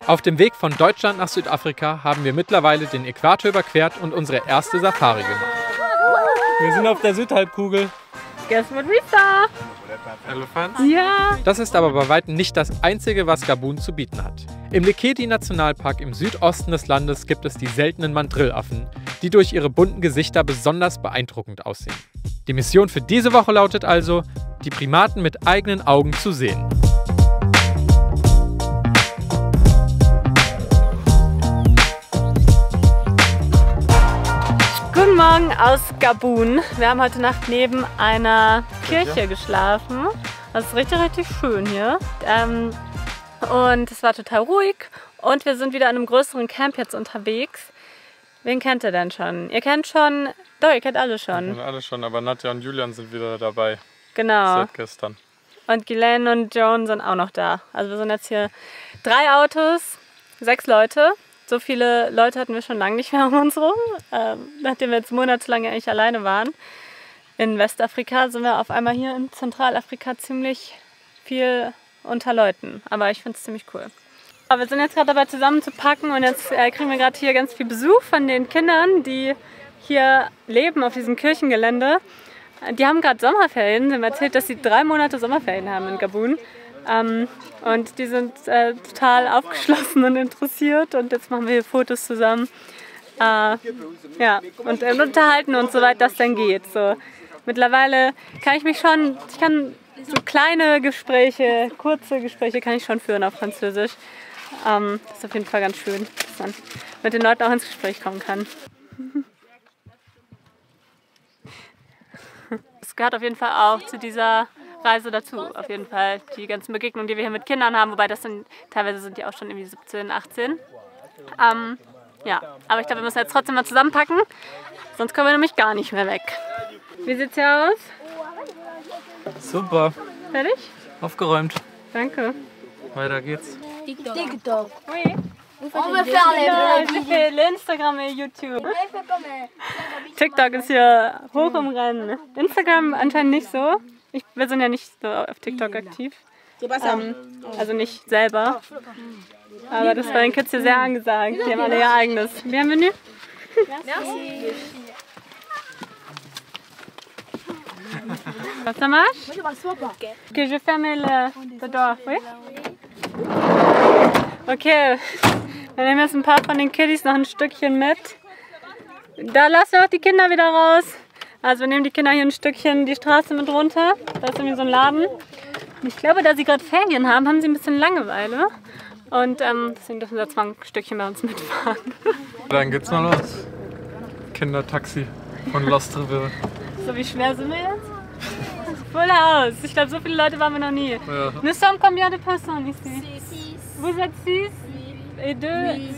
Auf dem Weg von Deutschland nach Südafrika haben wir mittlerweile den Äquator überquert und unsere erste Safari gemacht. Wir sind auf der Südhalbkugel. Guess what we saw? Elephants? Ja. Das ist aber bei weitem nicht das Einzige, was Gabun zu bieten hat. Im Lekedi-Nationalpark im Südosten des Landes gibt es die seltenen Mandrillaffen, die durch ihre bunten Gesichter besonders beeindruckend aussehen. Die Mission für diese Woche lautet also, die Primaten mit eigenen Augen zu sehen. Guten Morgen aus Gabun. Wir haben heute Nacht neben einer Kirche geschlafen. Das ist richtig, richtig schön hier. Und es war total ruhig. Und wir sind wieder an einem größeren Camp jetzt unterwegs. Wen kennt ihr denn schon? Ihr kennt schon, doch, ihr kennt alle schon. Wir kennen alle schon, aber Nadja und Julian sind wieder dabei. Genau. Seit gestern. Und Ghislaine und Joan sind auch noch da. Also wir sind jetzt hier 3 Autos, 6 Leute. So viele Leute hatten wir schon lange nicht mehr um uns rum. Nachdem wir jetzt monatelang eigentlich alleine waren. In Westafrika sind wir auf einmal hier in Zentralafrika ziemlich viel unter Leuten. Aber ich finde es ziemlich cool. Aber wir sind jetzt gerade dabei zusammen zu packen und jetzt kriegen wir gerade hier ganz viel Besuch von den Kindern, die hier leben auf diesem Kirchengelände. Die haben gerade Sommerferien. Sie haben erzählt, dass sie 3 Monate Sommerferien haben in Gabun. Und die sind total aufgeschlossen und interessiert und jetzt machen wir hier Fotos zusammen. Ja, und unterhalten uns, soweit das dann geht. So. Mittlerweile kann ich kann so kleine Gespräche, kurze Gespräche kann ich schon führen auf Französisch. Das ist auf jeden Fall ganz schön, dass man mit den Leuten auch ins Gespräch kommen kann. Es gehört auf jeden Fall auch zu dieser Reise dazu, auf jeden Fall. Die ganzen Begegnungen, die wir hier mit Kindern haben, wobei teilweise sind die auch schon irgendwie 17, 18. Ja, aber ich glaube, wir müssen jetzt trotzdem mal zusammenpacken, sonst kommen wir nämlich gar nicht mehr weg. Wie sieht's hier aus? Super. Fertig? Aufgeräumt. Danke. Weiter geht's. TikTok. Oui. On veut faire Je fais l'Instagram et YouTube. TikTok ist hier hoch im Rennen. Instagram anscheinend nicht so. Wir sind ja nicht so auf TikTok aktiv. Also nicht selber. Aber das war den Kids hier sehr angesagt. Die haben alle ihr eigenes. Bienvenue. Merci. Ça marche? Ok, je ferme le door. Oui? Okay, wir nehmen jetzt ein paar von den Kiddies noch ein Stückchen mit. Da lassen wir auch die Kinder wieder raus. Also wir nehmen die Kinder hier ein Stückchen die Straße mit runter. Da ist irgendwie so ein Laden. Und ich glaube, da sie gerade Ferien haben, haben sie ein bisschen Langeweile. Und deswegen dürfen sie jetzt mal ein Stückchen bei uns mitfahren. Dann geht's mal los. Kindertaxi von Lost River. So, wie schwer sind wir jetzt? Full House. Ich glaube, so viele Leute waren wir noch nie. Ja. Nous sommes combien de personnes ici? 6. Vous êtes 6 et 2?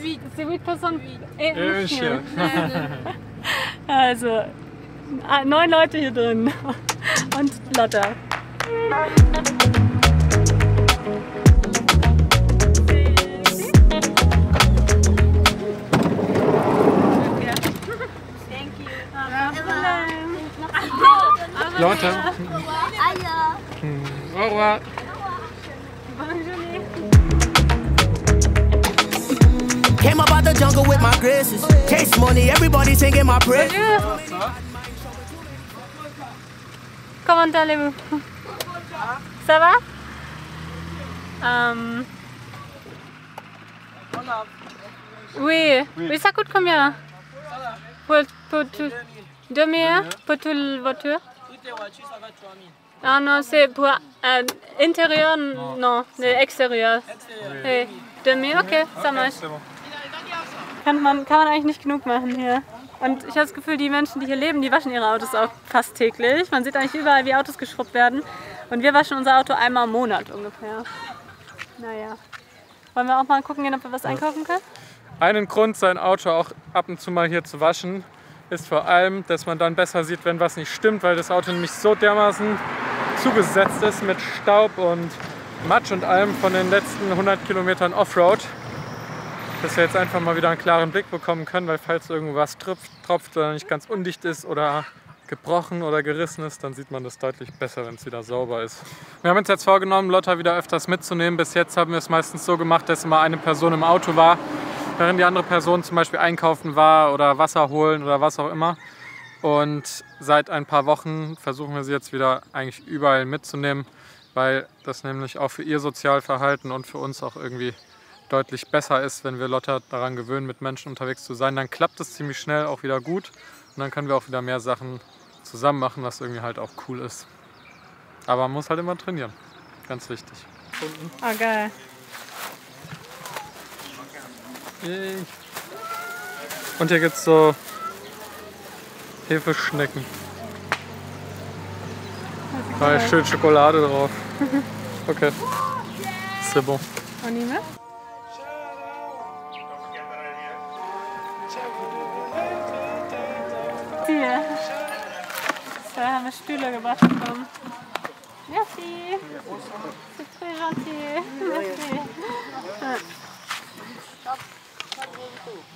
8. C'est 8 personnes et un Un chien. chien. Also 9 Leute hier drin und Lotta. Lotte. Au revoir. Came up out the jungle with my graces. Chase money, everybody singing my praise. Comment allez-vous? Ça va? Oui. Oui, ça coûte combien? Pour dormir? Pour toute la voiture? Ah non, c'est pour intérieur, non, extérieur. Hey, demi, okay, ça marche. Kann man eigentlich nicht genug machen hier. Und ich habe das Gefühl, die Menschen, die hier leben, die waschen ihre Autos auch fast täglich. Man sieht eigentlich überall, wie Autos geschrubbt werden. Und wir waschen unser Auto einmal im Monat ungefähr. Naja. Wollen wir auch mal gucken gehen, ob wir was einkaufen können? Einen Grund, sein Auto auch ab und zu mal hier zu waschen, ist vor allem, dass man dann besser sieht, wenn was nicht stimmt, weil das Auto nämlich so dermaßen zugesetzt ist mit Staub und Matsch und allem von den letzten 100 Kilometern Offroad, dass wir jetzt einfach mal wieder einen klaren Blick bekommen können, weil falls irgendwas tropft oder nicht ganz undicht ist oder gebrochen oder gerissen ist, dann sieht man das deutlich besser, wenn es wieder sauber ist. Wir haben uns jetzt vorgenommen, Lotta wieder öfters mitzunehmen. Bis jetzt haben wir es meistens so gemacht, dass immer eine Person im Auto war, während die andere Person zum Beispiel einkaufen war oder Wasser holen oder was auch immer. Und seit ein paar Wochen versuchen wir sie jetzt wieder eigentlich überall mitzunehmen, weil das nämlich auch für ihr Sozialverhalten und für uns auch irgendwie deutlich besser ist, wenn wir Lotta daran gewöhnen, mit Menschen unterwegs zu sein. Dann klappt es ziemlich schnell auch wieder gut und dann können wir auch wieder mehr Sachen zusammen machen, was irgendwie halt auch cool ist. Aber man muss halt immer trainieren. Ganz wichtig. Ah, geil. Yay. Und hier gibt es so Hefeschnecken. Da ist schön Schokolade drauf. Okay. C'est bon. On y va? Hier. So, haben wir Stühle gebracht bekommen. Merci. C'est très gentil. Merci.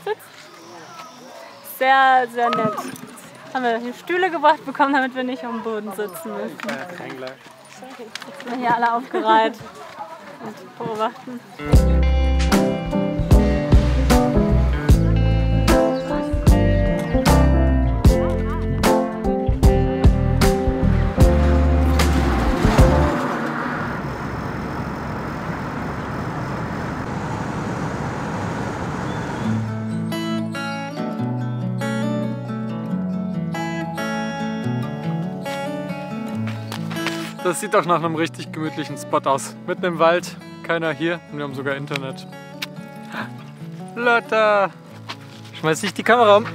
Sitz. Sehr, sehr nett. Haben wir hier Stühle gebracht bekommen, damit wir nicht am Boden sitzen müssen. Jetzt sind hier alle aufgereiht und beobachten. Das sieht doch nach einem richtig gemütlichen Spot aus. Mitten im Wald, keiner hier und wir haben sogar Internet. Lotta! Schmeiß nicht die Kamera um.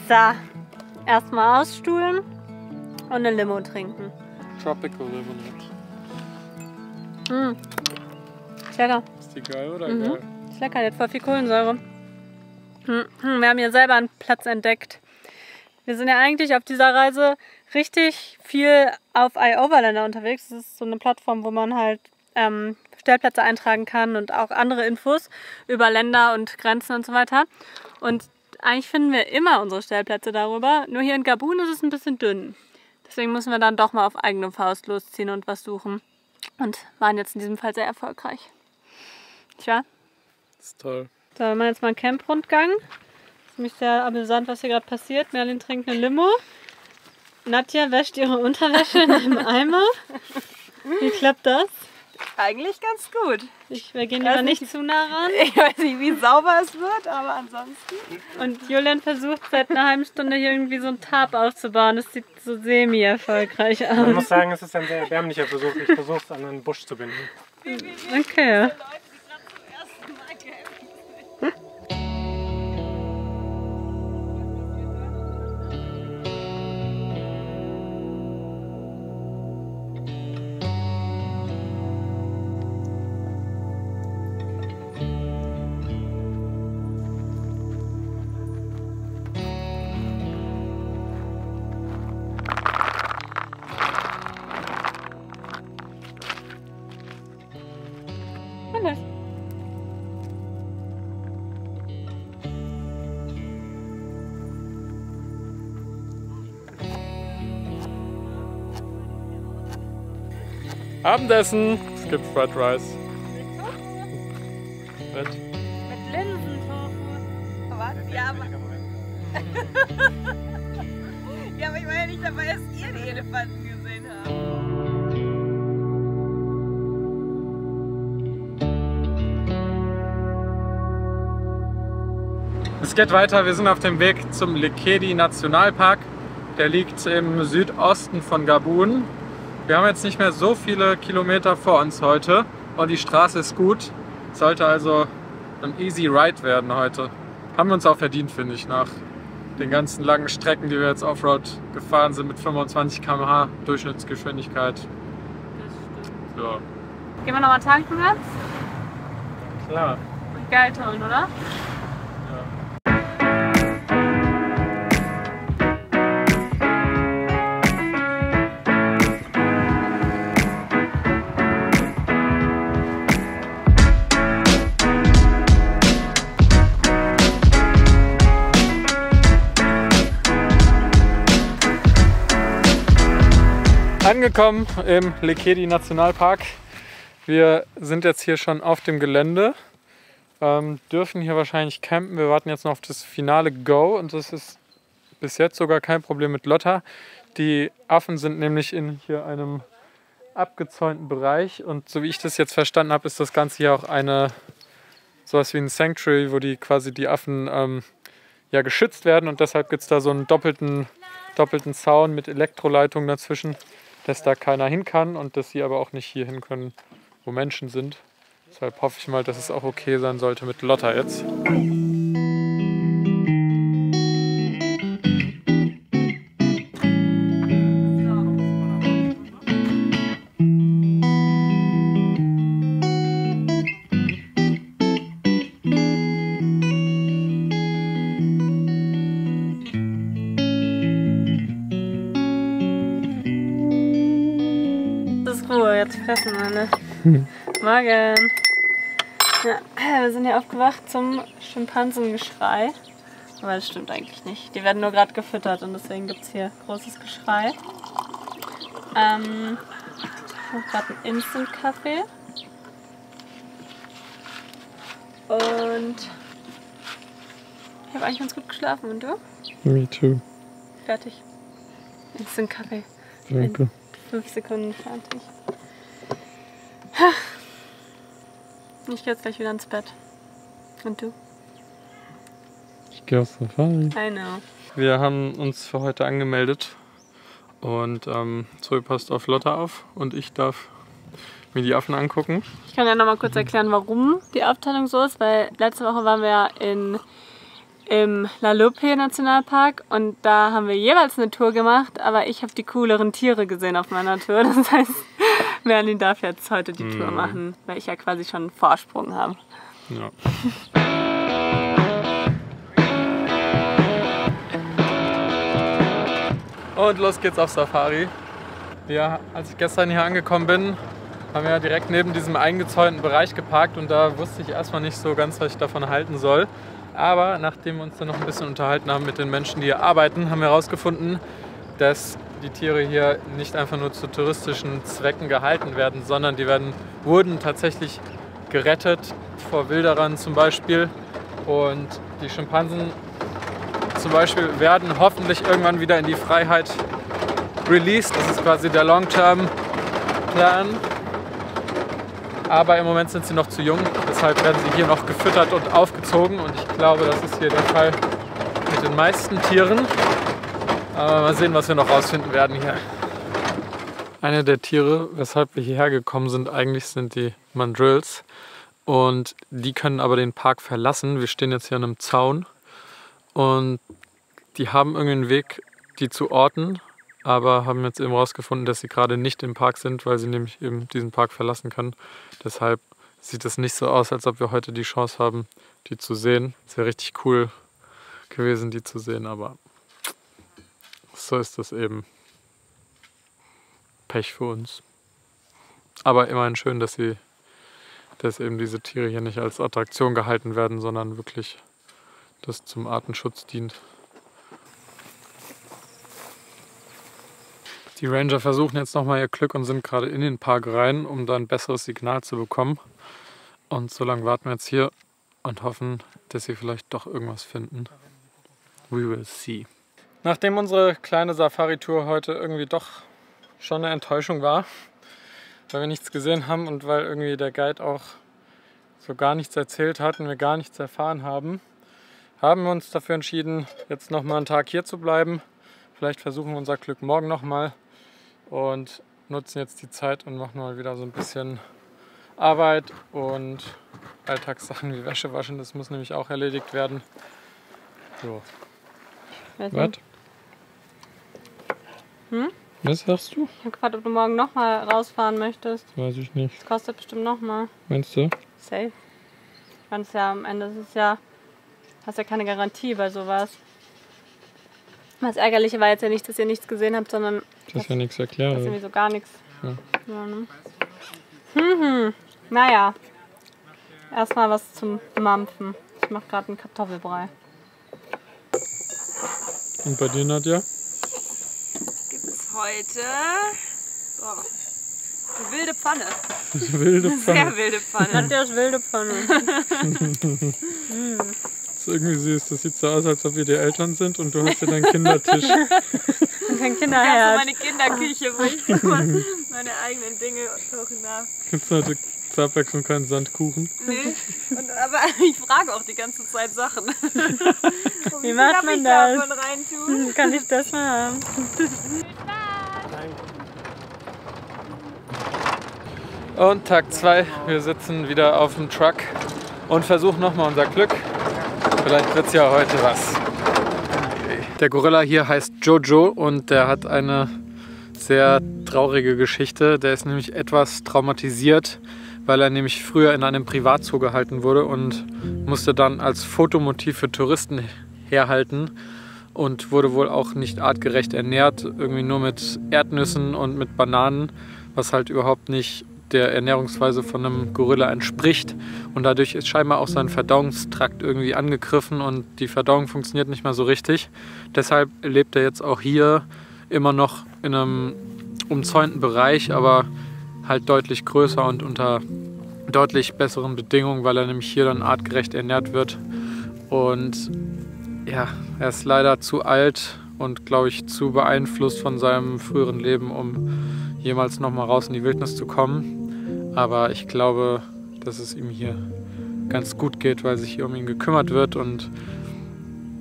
So, erstmal ausstuhlen und eine Limo trinken. Tropical Lemonade. Ist lecker. Ist die geil oder geil? Ist lecker, die hat voll viel Kohlensäure. Wir haben hier selber einen Platz entdeckt. Wir sind ja eigentlich auf dieser Reise richtig viel auf iOverlander unterwegs. Das ist so eine Plattform, wo man halt Stellplätze eintragen kann und auch andere Infos über Länder und Grenzen und so weiter. Und eigentlich finden wir immer unsere Stellplätze darüber. Nur hier in Gabun ist es ein bisschen dünn. Deswegen müssen wir dann doch mal auf eigene Faust losziehen und was suchen. Und waren jetzt in diesem Fall sehr erfolgreich. Tja. Das ist toll. So, wir machen jetzt mal einen Camp-Rundgang. Das ist nämlich sehr amüsant, was hier gerade passiert. Merlin trinkt eine Limo. Nadja wäscht ihre Unterwäsche in einem Eimer. Wie klappt das? Eigentlich ganz gut. Wir gehen lieber nicht zu nah ran. Ich weiß nicht, wie sauber es wird, aber ansonsten. Und Julian versucht seit einer halben Stunde hier irgendwie so ein Tarp aufzubauen. Das sieht so semi-erfolgreich aus. Man muss sagen, es ist ein sehr erbärmlicher Versuch. Ich versuche es an einen Busch zu binden. Okay. Abendessen! Es gibt Fried Rice. Mit Linsentofu. Was? Ja, aber... ja, aber ich war ja nicht dabei, dass ihr die Elefanten gesehen habt. Es geht weiter, wir sind auf dem Weg zum Lekedi Nationalpark. Der liegt im Südosten von Gabun. Wir haben jetzt nicht mehr so viele Kilometer vor uns heute und die Straße ist gut. Sollte also ein easy ride werden heute. Haben wir uns auch verdient, finde ich, nach den ganzen langen Strecken, die wir jetzt Offroad gefahren sind mit 25 km/h Durchschnittsgeschwindigkeit. Ja. Gehen wir nochmal tanken jetzt? Klar. Und Geld holen, oder? Angekommen im Lekedi Nationalpark. Wir sind jetzt hier schon auf dem Gelände, dürfen hier wahrscheinlich campen. Wir warten jetzt noch auf das finale Go und das ist bis jetzt sogar kein Problem mit Lotta. Die Affen sind nämlich in hier einem abgezäunten Bereich und so wie ich das jetzt verstanden habe, ist das Ganze hier auch sowas wie ein Sanctuary, wo die quasi die Affen ja, geschützt werden und deshalb gibt es da so einen doppelten Zaun mit Elektroleitungen dazwischen, dass da keiner hin kann und dass sie aber auch nicht hier hin können, wo Menschen sind. Deshalb hoffe ich mal, dass es auch okay sein sollte mit Lotta jetzt. Jetzt fressen alle. Morgen. Ja, wir sind hier aufgewacht zum Schimpansengeschrei. Aber das stimmt eigentlich nicht. Die werden nur gerade gefüttert und deswegen gibt es hier großes Geschrei. Ich habe gerade einen Instant-Kaffee. Und ich habe eigentlich ganz gut geschlafen. Und du? Me too. Fertig. Instant-Kaffee. Danke. 5 Sekunden fertig. Ich gehe jetzt gleich wieder ins Bett. Und du? Ich gehe aufs Safari. I know. Wir haben uns für heute angemeldet und Zoe passt auf Lotta auf und ich darf mir die Affen angucken. Ich kann ja noch mal kurz erklären, warum die Aufteilung so ist, weil letzte Woche waren wir ja im La Lupe Nationalpark und da haben wir jeweils eine Tour gemacht, aber ich habe die cooleren Tiere gesehen auf meiner Tour. Das heißt, Merlin darf jetzt heute die Tour machen, weil ich ja quasi schon einen Vorsprung habe. Ja. Und los geht's auf Safari. Ja, als ich gestern hier angekommen bin, haben wir ja direkt neben diesem eingezäunten Bereich geparkt und da wusste ich erstmal nicht so ganz, was ich davon halten soll. Aber nachdem wir uns dann noch ein bisschen unterhalten haben mit den Menschen, die hier arbeiten, haben wir herausgefunden, dass die Tiere hier nicht einfach nur zu touristischen Zwecken gehalten werden, sondern die wurden tatsächlich gerettet vor Wilderern zum Beispiel. Und die Schimpansen zum Beispiel werden hoffentlich irgendwann wieder in die Freiheit released. Das ist quasi der Long-Term-Plan. Aber im Moment sind sie noch zu jung, deshalb werden sie hier noch gefüttert und aufgezogen und ich glaube, das ist hier der Fall mit den meisten Tieren. Aber mal sehen, was wir noch rausfinden werden hier. Eine der Tiere, weshalb wir hierher gekommen sind, eigentlich sind die Mandrills und die können aber den Park verlassen. Wir stehen jetzt hier an einem Zaun und die haben irgendwie einen Weg, die zu orten. Aber haben jetzt eben herausgefunden, dass sie gerade nicht im Park sind, weil sie nämlich eben diesen Park verlassen können. Deshalb sieht es nicht so aus, als ob wir heute die Chance haben, die zu sehen. Es wäre richtig cool gewesen, die zu sehen, aber so ist das eben. Pech für uns. Aber immerhin schön, dass eben diese Tiere hier nicht als Attraktion gehalten werden, sondern wirklich das zum Artenschutz dient. Die Ranger versuchen jetzt nochmal ihr Glück und sind gerade in den Park rein, um da ein besseres Signal zu bekommen. Und so lange warten wir jetzt hier und hoffen, dass sie vielleicht doch irgendwas finden. We will see. Nachdem unsere kleine Safari-Tour heute irgendwie doch schon eine Enttäuschung war, weil wir nichts gesehen haben und weil irgendwie der Guide auch so gar nichts erzählt hat und wir gar nichts erfahren haben, haben wir uns dafür entschieden, jetzt nochmal einen Tag hier zu bleiben. Vielleicht versuchen wir unser Glück morgen nochmal und nutzen jetzt die Zeit und machen mal wieder so ein bisschen Arbeit und Alltagssachen wie Wäsche waschen. Das muss nämlich auch erledigt werden. So. Was? Was sagst du? Ich habe gefragt, ob du morgen nochmal rausfahren möchtest. Weiß ich nicht. Das kostet bestimmt nochmal. Meinst du? Safe. Ganz ja, am Ende ist es ja, hast ja keine Garantie bei sowas. Das Ärgerliche war jetzt ja nicht, dass ihr nichts gesehen habt, sondern Das ist ja nichts erklärt. dass irgendwie so gar nichts. Ja. Ja, ne? Naja. Erstmal was zum Mampfen. Ich mache gerade einen Kartoffelbrei. Und bei dir, Nadja? Gibt es heute Oh. Eine wilde Pfanne. Wilde Pfanne. Sehr wilde Pfanne. Nadjas wilde Pfanne. Das ist irgendwie süß. Das sieht so aus, als ob wir die Eltern sind und du hast hier deinen Kindertisch. Und kein Ich habe so Kinderherd. meine Kinderküche, wo ich so meine eigenen Dinge kochen darf. Gibt es heute zur Abwechslung keinen Sandkuchen? Nee. Aber ich frage auch die ganze Zeit Sachen. Wie macht man das? Davon reintun? Kann ich das mal haben? Und Tag 2, wir sitzen wieder auf dem Truck und versuchen nochmal unser Glück. Vielleicht wird es ja heute was. Der Gorilla hier heißt Jojo und der hat eine sehr traurige Geschichte. Der ist nämlich etwas traumatisiert, weil er nämlich früher in einem Privatzoo gehalten wurde und musste dann als Fotomotiv für Touristen herhalten und wurde wohl auch nicht artgerecht ernährt, irgendwie nur mit Erdnüssen und mit Bananen, was halt überhaupt nicht der Ernährungsweise von einem Gorilla entspricht. Und dadurch ist scheinbar auch sein Verdauungstrakt irgendwie angegriffen und die Verdauung funktioniert nicht mehr so richtig. Deshalb lebt er jetzt auch hier immer noch in einem umzäunten Bereich, aber halt deutlich größer und unter deutlich besseren Bedingungen, weil er nämlich hier dann artgerecht ernährt wird. Und ja, er ist leider zu alt und, glaube ich, zu beeinflusst von seinem früheren Leben, um jemals noch mal raus in die Wildnis zu kommen. Aber ich glaube, dass es ihm hier ganz gut geht, weil sich hier um ihn gekümmert wird und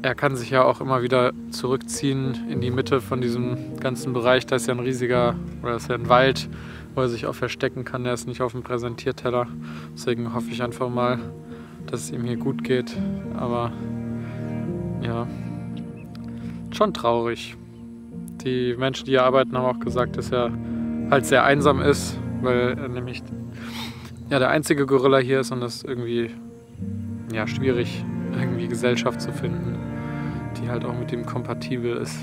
er kann sich ja auch immer wieder zurückziehen in die Mitte von diesem ganzen Bereich. Da ist ja ein riesiger, oder ist ja ein Wald, wo er sich auch verstecken kann. Der ist nicht auf dem Präsentierteller. Deswegen hoffe ich einfach mal, dass es ihm hier gut geht. Aber ja, schon traurig. Die Menschen, die hier arbeiten, haben auch gesagt, dass er halt sehr einsam ist, weil er nämlich ja, der einzige Gorilla hier ist und es ist irgendwie ja, schwierig, irgendwie Gesellschaft zu finden, die halt auch mit ihm kompatibel ist.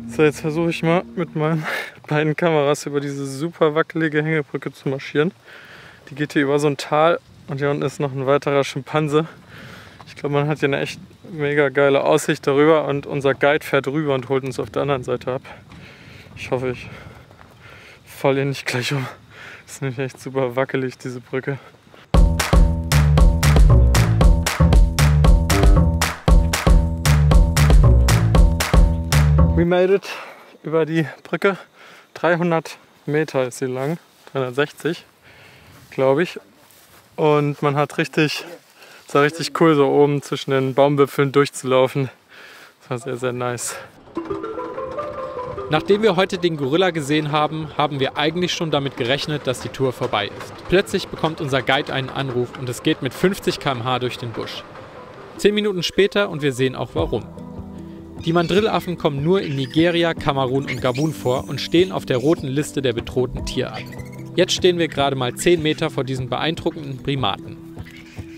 So, jetzt versuche ich mal mit meinen beiden Kameras über diese super wackelige Hängebrücke zu marschieren. Die geht hier über so ein Tal und hier unten ist noch ein weiterer Schimpanse. Ich glaube, man hat hier eine echt mega geile Aussicht darüber und unser Guide fährt rüber und holt uns auf der anderen Seite ab. Ich hoffe, ich falle hier nicht gleich um. Das ist nämlich echt super wackelig, diese Brücke. We made it über die Brücke. 300 Meter ist sie lang, 360, glaube ich. Und man hat richtig, es war richtig cool, so oben zwischen den Baumwipfeln durchzulaufen. Das war sehr, sehr nice. Nachdem wir heute den Gorilla gesehen haben, haben wir eigentlich schon damit gerechnet, dass die Tour vorbei ist. Plötzlich bekommt unser Guide einen Anruf und es geht mit 50 km/h durch den Busch. 10 Minuten später und wir sehen auch warum. Die Mandrillaffen kommen nur in Nigeria, Kamerun und Gabun vor und stehen auf der roten Liste der bedrohten Tierarten. Jetzt stehen wir gerade mal 10 Meter vor diesen beeindruckenden Primaten.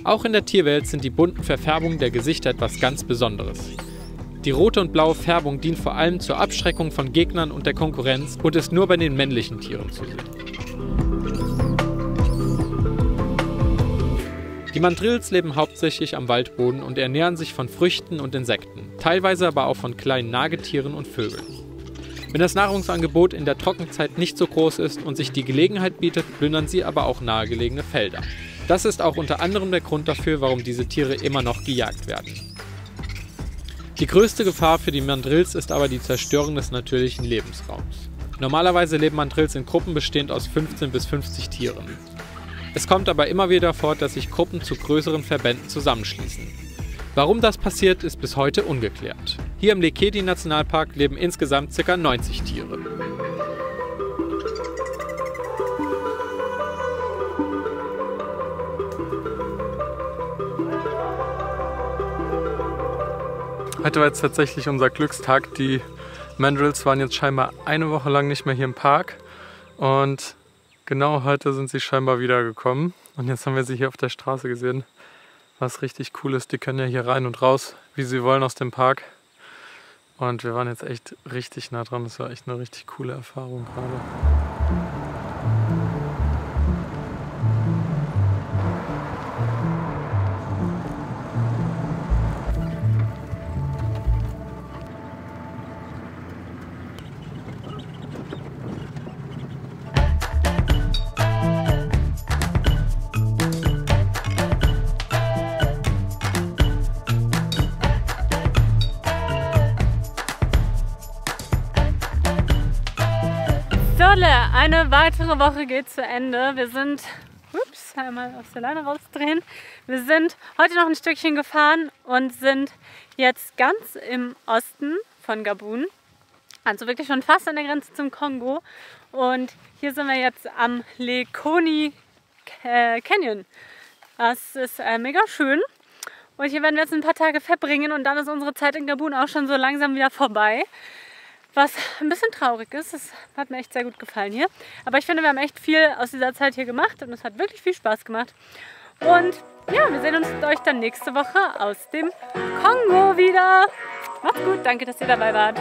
Auch in der Tierwelt sind die bunten Verfärbungen der Gesichter etwas ganz Besonderes. Die rote und blaue Färbung dient vor allem zur Abschreckung von Gegnern und der Konkurrenz und ist nur bei den männlichen Tieren zu sehen. Die Mandrills leben hauptsächlich am Waldboden und ernähren sich von Früchten und Insekten, teilweise aber auch von kleinen Nagetieren und Vögeln. Wenn das Nahrungsangebot in der Trockenzeit nicht so groß ist und sich die Gelegenheit bietet, plündern sie aber auch nahegelegene Felder. Das ist auch unter anderem der Grund dafür, warum diese Tiere immer noch gejagt werden. Die größte Gefahr für die Mandrills ist aber die Zerstörung des natürlichen Lebensraums. Normalerweise leben Mandrills in Gruppen bestehend aus 15 bis 50 Tieren. Es kommt aber immer wieder vor, dass sich Gruppen zu größeren Verbänden zusammenschließen. Warum das passiert, ist bis heute ungeklärt. Hier im Lekedi-Nationalpark leben insgesamt ca. 90 Tiere. Heute war jetzt tatsächlich unser Glückstag. Die Mandrills waren jetzt scheinbar eine Woche lang nicht mehr hier im Park. Und genau heute sind sie scheinbar wiedergekommen. Und jetzt haben wir sie hier auf der Straße gesehen. Was richtig cool ist, die können ja hier rein und raus, wie sie wollen aus dem Park. Und wir waren jetzt echt richtig nah dran. Das war echt eine richtig coole Erfahrung gerade. Eine weitere Woche geht zu Ende. Wir sind, einmal aus der Leine rausdrehen. Wir sind heute noch ein Stückchen gefahren und sind jetzt ganz im Osten von Gabun. Also wirklich schon fast an der Grenze zum Kongo. Und hier sind wir jetzt am Lekoni Canyon. Das ist mega schön. Und hier werden wir jetzt ein paar Tage verbringen und dann ist unsere Zeit in Gabun auch schon so langsam wieder vorbei. Was ein bisschen traurig ist, das hat mir echt sehr gut gefallen hier. Aber ich finde, wir haben echt viel aus dieser Zeit hier gemacht und es hat wirklich viel Spaß gemacht. Und ja, wir sehen uns mit euch dann nächste Woche aus dem Kongo wieder. Macht's gut, danke, dass ihr dabei wart.